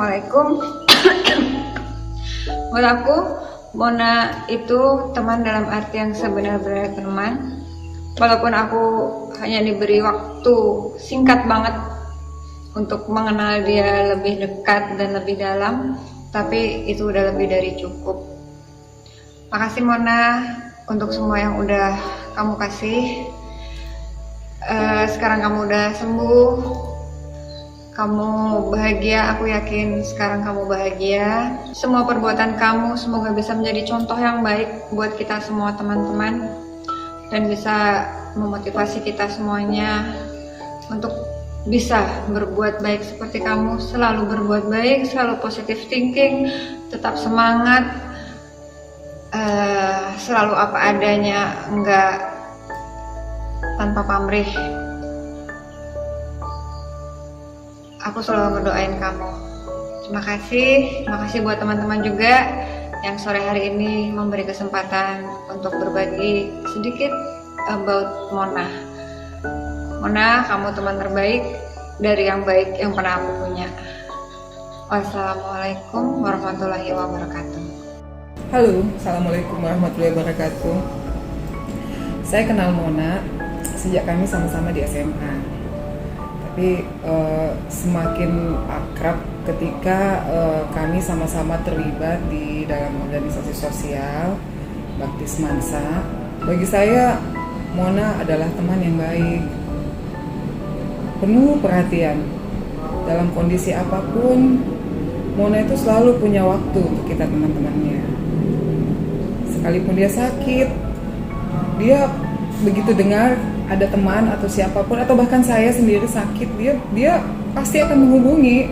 Assalamualaikum. Buat aku, Mona itu teman dalam arti yang sebenar-benar teman. Walaupun aku hanya diberi waktu singkat banget untuk mengenal dia lebih dekat dan lebih dalam, tapi itu udah lebih dari cukup. Makasih Mona untuk semua yang udah kamu kasih. Sekarang kamu udah sembuh, kamu bahagia, aku yakin sekarang kamu bahagia. Semua perbuatan kamu semoga bisa menjadi contoh yang baik buat kita semua teman-teman, dan bisa memotivasi kita semuanya untuk bisa berbuat baik seperti kamu. Selalu berbuat baik, selalu positive thinking, tetap semangat, selalu apa adanya, enggak tanpa pamrih. Aku selalu ngedoain kamu. Terima kasih buat teman-teman juga yang sore hari ini memberi kesempatan untuk berbagi sedikit about Mona. Mona, kamu teman terbaik dari yang baik yang pernah aku punya. Wassalamualaikum warahmatullahi wabarakatuh. Halo, assalamualaikum warahmatullahi wabarakatuh. Saya kenal Mona sejak kami sama-sama di SMA. Tapi semakin akrab ketika kami sama-sama terlibat di dalam organisasi sosial Bakti Semansa. Bagi saya, Mona adalah teman yang baik, penuh perhatian. Dalam kondisi apapun, Mona itu selalu punya waktu untuk kita teman-temannya. Sekalipun dia sakit, dia begitu dengar ada teman atau siapapun, atau bahkan saya sendiri sakit, dia pasti akan menghubungi,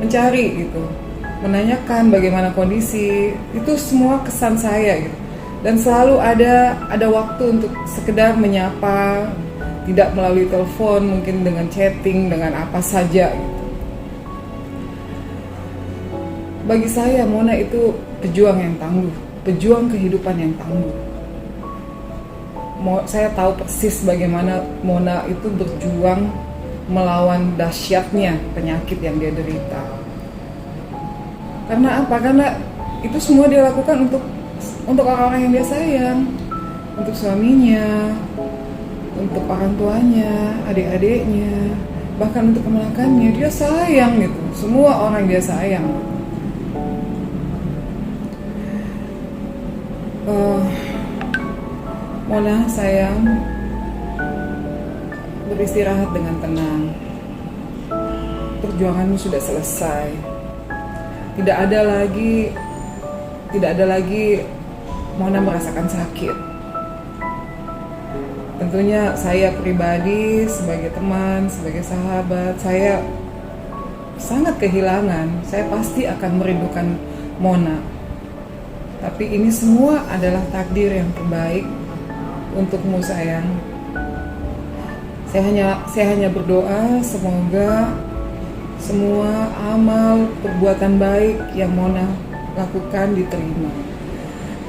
mencari gitu, menanyakan bagaimana kondisi. Itu semua kesan saya gitu. Dan selalu ada waktu untuk sekedar menyapa, tidak melalui telepon, mungkin dengan chatting, dengan apa saja gitu. Bagi saya Mona itu pejuang yang tangguh, pejuang kehidupan yang tangguh. Saya tahu persis bagaimana Mona itu berjuang melawan dahsyatnya penyakit yang dia derita. Karena apa? Karena itu semua dia lakukan untuk orang-orang yang dia sayang, untuk suaminya, untuk orang tuanya, adik-adiknya, bahkan untuk kemenakannya. Dia sayang gitu, semua orang dia sayang. Mona sayang, beristirahat dengan tenang. Perjuanganmu sudah selesai. Tidak ada lagi Mona merasakan sakit. Tentunya saya pribadi sebagai teman, sebagai sahabat, saya sangat kehilangan. Saya pasti akan merindukan Mona. Tapi ini semua adalah takdir yang terbaik untukmu sayang. Saya hanya berdoa semoga semua amal perbuatan baik yang Mona lakukan diterima,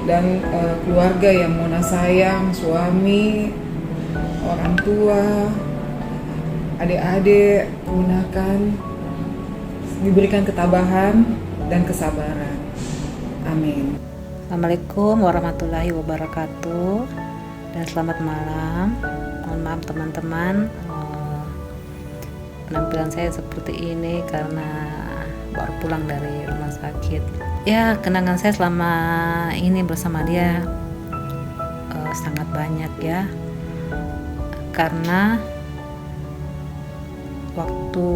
dan keluarga yang Mona sayang, suami, orang tua, adik-adik, kemenakan, diberikan ketabahan dan kesabaran. Amin. Assalamualaikum warahmatullahi wabarakatuh. Dan selamat malam. Mohon maaf teman-teman, penampilan saya seperti ini karena baru pulang dari rumah sakit. Ya, kenangan saya selama ini bersama dia sangat banyak ya. Karena waktu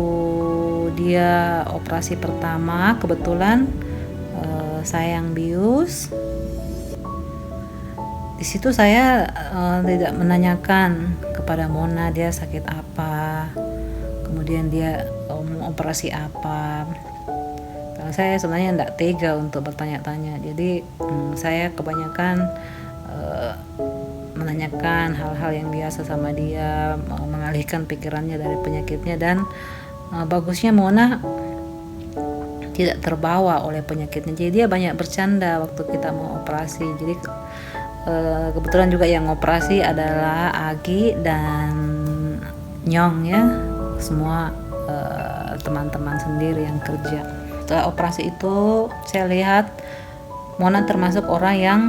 dia operasi pertama, kebetulan saya yang bius. Di situ saya tidak menanyakan kepada Mona dia sakit apa, kemudian dia mau operasi apa. Karena saya sebenarnya tidak tega untuk bertanya-tanya. Jadi saya kebanyakan menanyakan hal-hal yang biasa sama dia, mengalihkan pikirannya dari penyakitnya. Dan bagusnya Mona tidak terbawa oleh penyakitnya. Jadi dia banyak bercanda waktu kita mau operasi. Jadi kebetulan juga yang operasi adalah Agi dan Nyong ya, semua teman-teman sendiri yang kerja. setelah operasi itu saya lihat Mona termasuk orang yang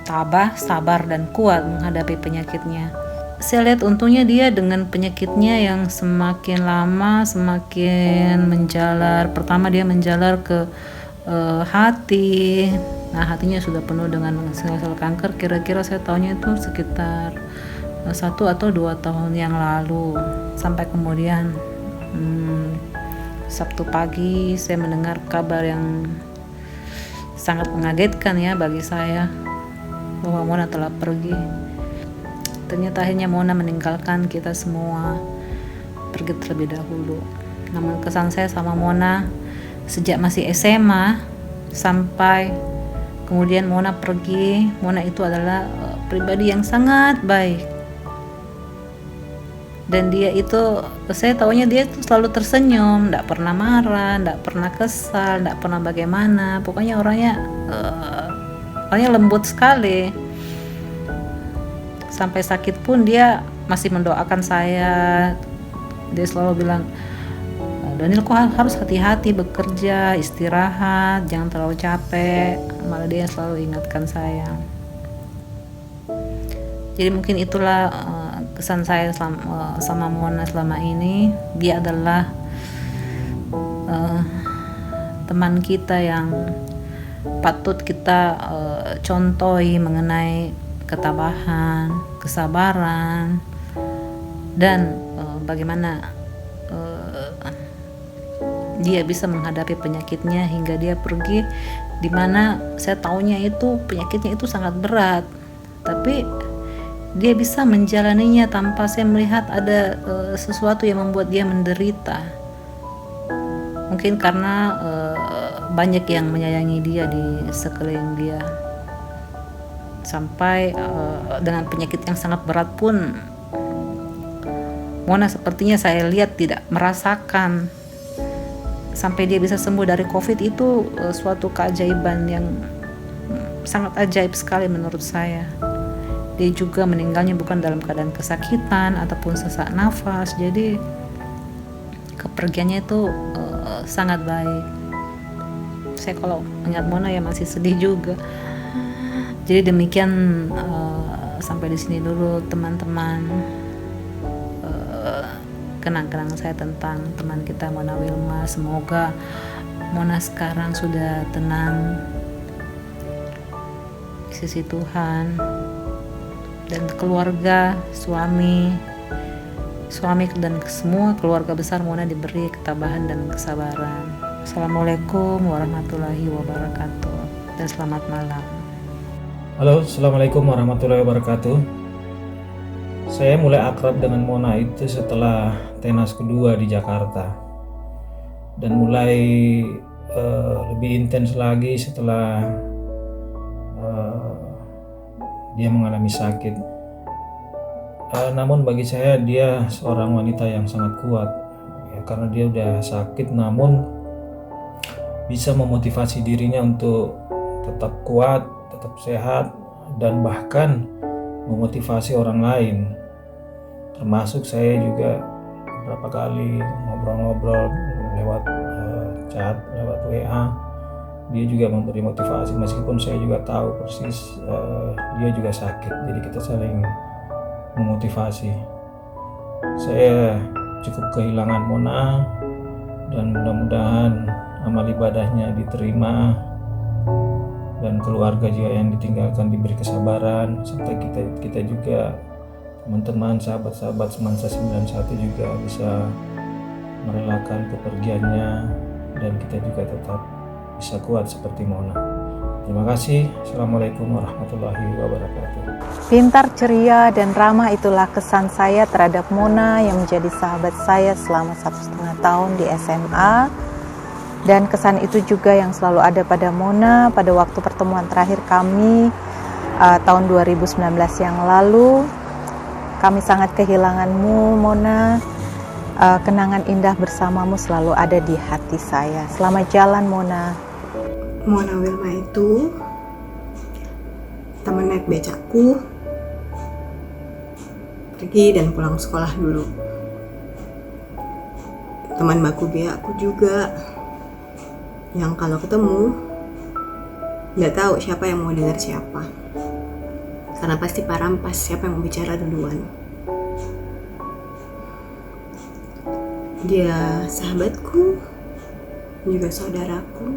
tabah, sabar dan kuat menghadapi penyakitnya. Saya lihat untungnya dia dengan penyakitnya yang semakin lama semakin menjalar. Pertama dia menjalar ke hati. Nah, hatinya sudah penuh dengan sel-sel kanker. Kira-kira saya tahunya itu sekitar 1 atau 2 tahun yang lalu. Sampai kemudian Sabtu pagi saya mendengar kabar yang sangat mengagetkan ya bagi saya, bahwa Mona telah pergi. Ternyata akhirnya Mona meninggalkan kita semua, pergi terlebih dahulu. Namun kesan saya sama Mona sejak masih SMA sampai kemudian Mona pergi, Mona itu adalah pribadi yang sangat baik. Dan dia itu, saya tahunya dia itu selalu tersenyum, tidak pernah marah, tidak pernah kesal, tidak pernah bagaimana. Pokoknya orangnya lembut sekali. Sampai sakit pun dia masih mendoakan saya. Dia selalu bilang, Daniel kok harus hati-hati bekerja, istirahat, jangan terlalu capek. Malah dia selalu ingatkan saya. Jadi mungkin itulah kesan saya sama Mona selama ini. Dia adalah teman kita yang patut kita contohi mengenai ketabahan, kesabaran, dan bagaimana dia bisa menghadapi penyakitnya hingga dia pergi, dimana saya taunya itu penyakitnya itu sangat berat, tapi dia bisa menjalaninya tanpa saya melihat ada sesuatu yang membuat dia menderita. Mungkin karena banyak yang menyayangi dia di sekeliling dia. Sampai dengan penyakit yang sangat berat pun Mona sepertinya saya lihat tidak merasakan. Sampai dia bisa sembuh dari COVID itu suatu keajaiban yang sangat ajaib sekali menurut saya. Dia juga meninggalnya bukan dalam keadaan kesakitan ataupun sesak nafas. Jadi kepergiannya itu sangat baik. Saya kalau ingat Mona ya masih sedih juga. Jadi demikian, sampai di sini dulu teman-teman, kenang-kenang saya tentang teman kita Mona Wilma. Semoga Mona sekarang sudah tenang di sisi Tuhan, dan keluarga, suami dan semua keluarga besar Mona diberi ketabahan dan kesabaran. Assalamualaikum warahmatullahi wabarakatuh, dan selamat malam. Halo, Assalamualaikum warahmatullahi wabarakatuh. Saya mulai akrab dengan Mona itu setelah tenas kedua di Jakarta, dan mulai lebih intens lagi setelah dia mengalami sakit. Namun bagi saya dia seorang wanita yang sangat kuat ya, karena dia udah sakit namun bisa memotivasi dirinya untuk tetap kuat, tetap sehat, dan bahkan memotivasi orang lain. Termasuk saya juga beberapa kali ngobrol-ngobrol lewat chat, lewat WA. Dia juga memberi motivasi, meskipun saya juga tahu persis dia juga sakit, jadi kita saling memotivasi. Saya cukup kehilangan Mona, dan mudah-mudahan amal ibadahnya diterima, dan keluarga juga yang ditinggalkan diberi kesabaran, serta kita juga teman-teman, sahabat-sahabat Semansa 91 juga bisa merelakan kepergiannya, dan kita juga tetap bisa kuat seperti Mona. Terima kasih. Assalamualaikum warahmatullahi wabarakatuh. Pintar, ceria, dan ramah itulah kesan saya terhadap Mona yang menjadi sahabat saya selama 1,5 tahun di SMA. Dan kesan itu juga yang selalu ada pada Mona pada waktu pertemuan terakhir kami tahun 2019 yang lalu. Kami sangat kehilanganmu, Mona. Kenangan indah bersamamu selalu ada di hati saya. Selamat jalan, Mona. Mona Wilma itu teman naik becakku, pergi dan pulang sekolah dulu. Teman baku aku juga. yang kalau ketemu nggak tahu siapa yang mau dengar siapa, karena pasti parampas siapa yang mau bicara duluan. Dia sahabatku, juga saudaraku.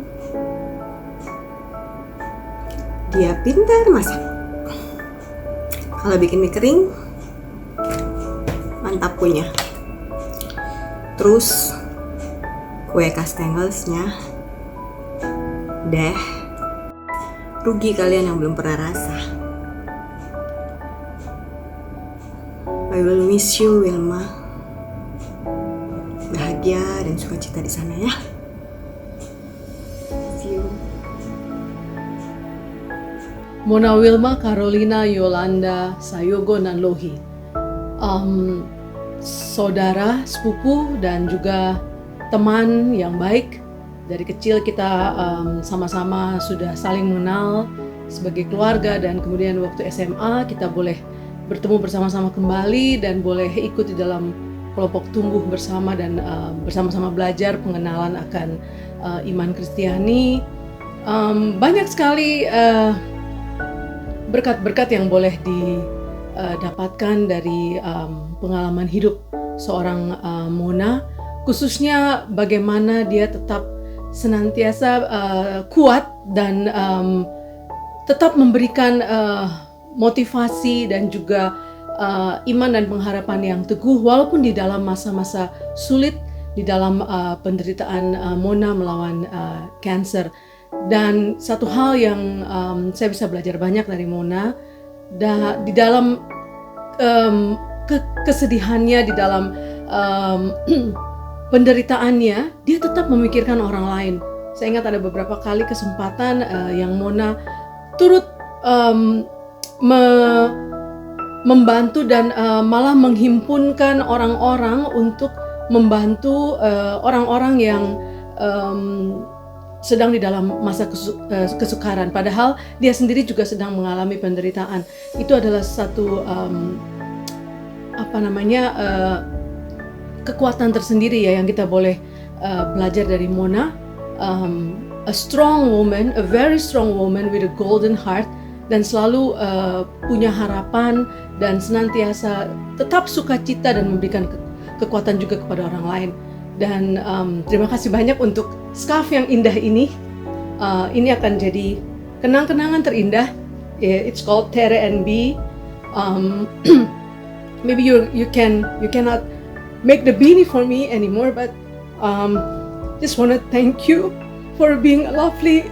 Dia pintar masak. Kalau bikin mie kering, mantap punya. Terus kue kastengelsnya, rugi kalian yang belum pernah rasa. I will miss you, Wilma. Bahagia dan sukacita di sana ya. See you. Mona Wilma Carolina Yolanda Sayogo Nanlohi, saudara, sepupu, dan juga teman yang baik. Dari kecil kita sama-sama sudah saling mengenal sebagai keluarga, dan kemudian waktu SMA kita boleh bertemu bersama-sama kembali dan boleh ikut di dalam kelompok tumbuh bersama dan bersama-sama belajar pengenalan akan iman Kristiani. Banyak sekali berkat-berkat yang boleh didapatkan dari pengalaman hidup seorang Mona, khususnya bagaimana dia tetap senantiasa kuat dan tetap memberikan motivasi dan juga iman dan pengharapan yang teguh walaupun di dalam masa-masa sulit di dalam penderitaan Mona melawan kanker. Dan satu hal yang saya bisa belajar banyak dari Mona, di dalam kesedihannya, di dalam penderitaannya, dia tetap memikirkan orang lain. Saya ingat ada beberapa kali kesempatan yang Mona turut membantu dan malah menghimpunkan orang-orang untuk membantu orang-orang yang sedang di dalam masa kesukaran. Padahal dia sendiri juga sedang mengalami penderitaan. Itu adalah satu kekuatan tersendiri ya yang kita boleh belajar dari Mona. A strong woman, a very strong woman with a golden heart, dan selalu punya harapan dan senantiasa tetap sukacita dan memberikan kekuatan juga kepada orang lain. Dan terima kasih banyak untuk scarf yang indah ini. Ini akan jadi kenang-kenangan terindah. It's called Tere and B. Maybe you cannot make the beanie for me anymore, but just want to thank you for being a lovely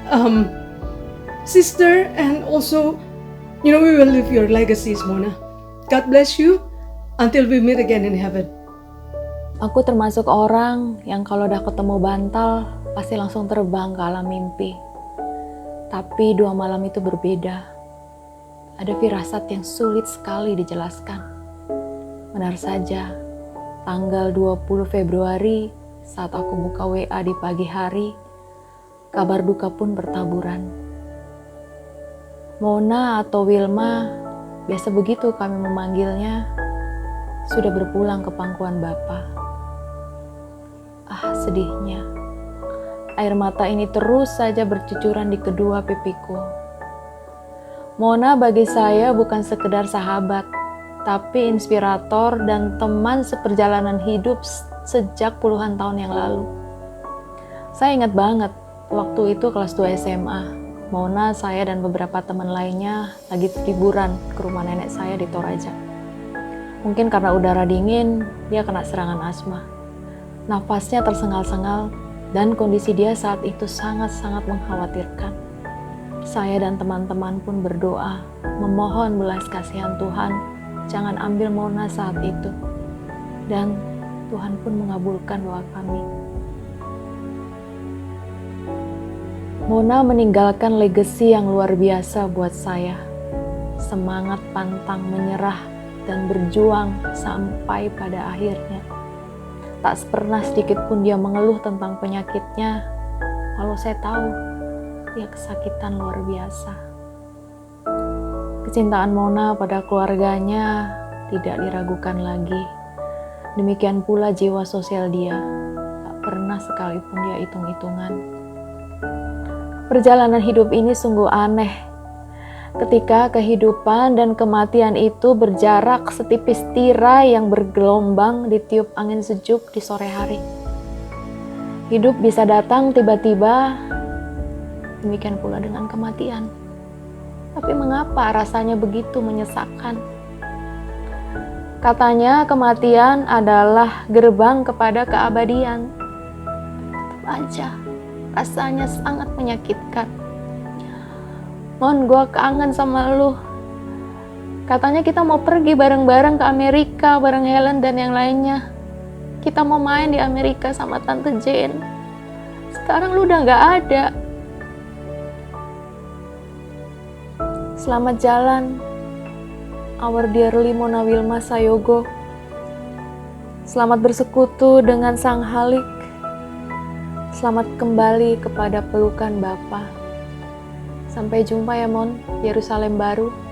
sister, and also, we will live your legacies, Mona. God bless you until we meet again in heaven. Aku termasuk orang yang kalau udah ketemu bantal pasti langsung terbang ke alam mimpi. Tapi 2 malam itu berbeda. Ada firasat yang sulit sekali dijelaskan. Benar saja, tanggal 20 Februari saat aku buka WA di pagi hari, kabar duka pun bertaburan. Mona atau Wilma, biasa begitu kami memanggilnya, sudah berpulang ke pangkuan Bapa. Sedihnya. Air mata ini terus saja bercucuran di kedua pipiku. Mona bagi saya bukan sekedar sahabat, tapi inspirator dan teman seperjalanan hidup sejak puluhan tahun yang lalu. Saya ingat banget, waktu itu kelas 2 SMA. Mona, saya dan beberapa teman lainnya lagi liburan ke rumah nenek saya di Toraja. Mungkin karena udara dingin, dia kena serangan asma. Nafasnya tersengal-sengal dan kondisi dia saat itu sangat-sangat mengkhawatirkan. Saya dan teman-teman pun berdoa, memohon belas kasihan Tuhan, jangan ambil Mona saat itu. Dan Tuhan pun mengabulkan doa kami. Mona meninggalkan legasi yang luar biasa buat saya. Semangat pantang menyerah dan berjuang sampai pada akhirnya. Tak pernah sedikit pun dia mengeluh tentang penyakitnya, walau saya tahu dia kesakitan luar biasa. Kecintaan Mona pada keluarganya tidak diragukan lagi. Demikian pula jiwa sosial dia, tak pernah sekalipun dia hitung-hitungan. Perjalanan hidup ini sungguh aneh. Ketika kehidupan dan kematian itu berjarak setipis tirai yang bergelombang ditiup angin sejuk di sore hari. Hidup bisa datang tiba-tiba, demikian pula dengan kematian. Tapi mengapa rasanya begitu menyesakkan? Katanya kematian adalah gerbang kepada keabadian. Tetap aja, rasanya sangat menyakitkan. Mon, gue kangen sama lu. Katanya kita mau pergi bareng-bareng ke Amerika bareng Helen dan yang lainnya. Kita mau main di Amerika sama Tante Jane. Sekarang lu udah gak ada. Selamat jalan, our dearly Mona Wilma Sayogo. Selamat bersekutu dengan Sang Halik. Selamat kembali kepada pelukan Bapa. Sampai jumpa ya Mon, Yerusalem baru.